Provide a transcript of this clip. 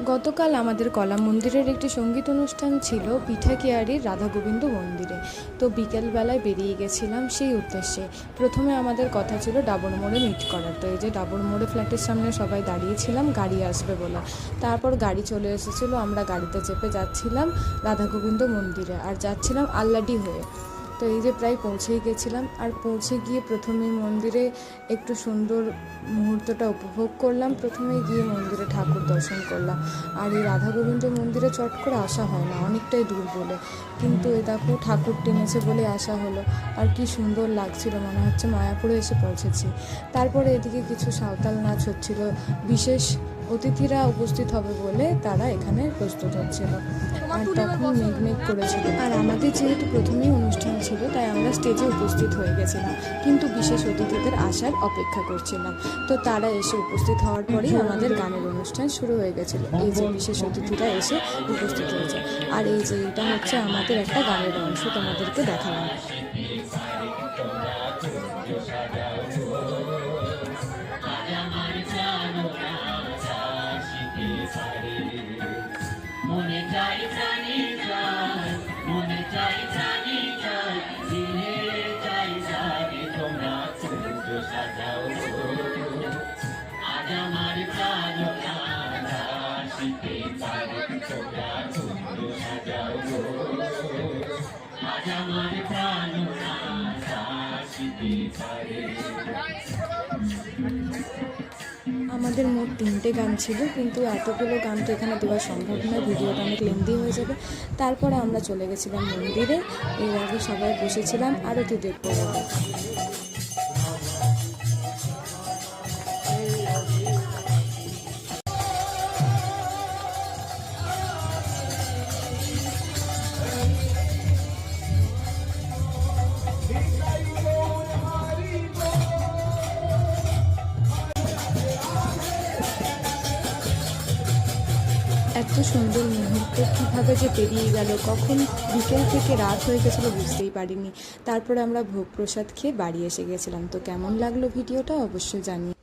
গতকাল আমাদের কলা মন্দিরের একটি সঙ্গীত অনুষ্ঠান ছিল পিঠাকিয়ারির রাধা গোবিন্দ মন্দিরে। তো বিকেলবেলায় বেরিয়ে গেছিলাম সেই উদ্দেশ্যে। প্রথমে আমাদের কথা ছিল ডাবর মোড়ে মিট করার। তো এই যে ডাবর মোড়ে ফ্ল্যাটের সামনে সবাই দাঁড়িয়েছিলাম গাড়ি আসবে বলে। তারপর গাড়ি চলে এসেছিলো, আমরা গাড়িতে চেপে যাচ্ছিলাম রাধা গোবিন্দ মন্দিরে আর যাচ্ছিলাম আল্লাডি হয়ে। তো এই যে প্রায় পৌঁছেই গেছিলাম, আর পৌঁছে গিয়ে প্রথমেই মন্দিরে একটু সুন্দর মুহূর্তটা উপভোগ করলাম। প্রথমেই গিয়ে মন্দিরে ঠাকুর দর্শন করলাম। আর এই রাধা গোবিন্দ মন্দিরে চট করে আসা হয় না, অনেকটাই দূর বলে, কিন্তু এ দেখো ঠাকুর টেনেছে বলে আসা হলো। আর কি সুন্দর লাগছিল, মনে হচ্ছে মায়াপুরে এসে পৌঁছেছি। তারপরে এদিকে কিছু সাঁওতাল নাচ হচ্ছিল, বিশেষ অতিথিরা উপস্থিত হবে বলে তারা এখানে প্রস্তুত হচ্ছিল। আর তখন মেঘ করেছিল, আর আমাদের যেহেতু প্রথমেই অনুষ্ঠান ছিল তাই আমরা স্টেজে উপস্থিত হয়ে গেছিলাম, কিন্তু বিশেষ অতিথিদের আসার অপেক্ষা করছিলাম। তো তারা এসে উপস্থিত হওয়ার পরেই আমাদের গানের অনুষ্ঠান শুরু হয়ে গেছিলো। এই যে বিশেষ অতিথিরা এসে উপস্থিত হয়েছে, আর এই যে এটা হচ্ছে আমাদের একটা গানের অংশ, তোমাদেরকে দেখালাম। মনে চাই জানি চাই, মনে চাই জানি চাই, দিনে চাই জানি তোমরা সূর্য সাজাও। আজ আমার প্রাণ রাধা শিখে পারে, তোমরা সূর্য সাজাও। আজ আমার প্রাণ রাধা শিখে পারে। আমাদের মোট 3টে গান ছিল, কিন্তু এতগুলো গান তো এখানে দেওয়া সম্ভব নয়, ভিডিওটা অনেক লেন্দি হয়ে যাবে। তারপরে আমরা চলে গেছিলাম মন্দিরে। এর আগে সবাই বসেছিলাম আরতি দেখবো বলে। এত সুন্দর মুহূর্ত কীভাবে যে পেরিয়ে গেল, কখন বিকেল থেকে রাত হয়ে গেছিলো বুঝতেই পারিনি। তারপরে আমরা ভোগ প্রসাদ খেয়ে বাড়ি এসে গেছিলাম। তো কেমন লাগলো ভিডিওটা অবশ্যই জানিয়ে।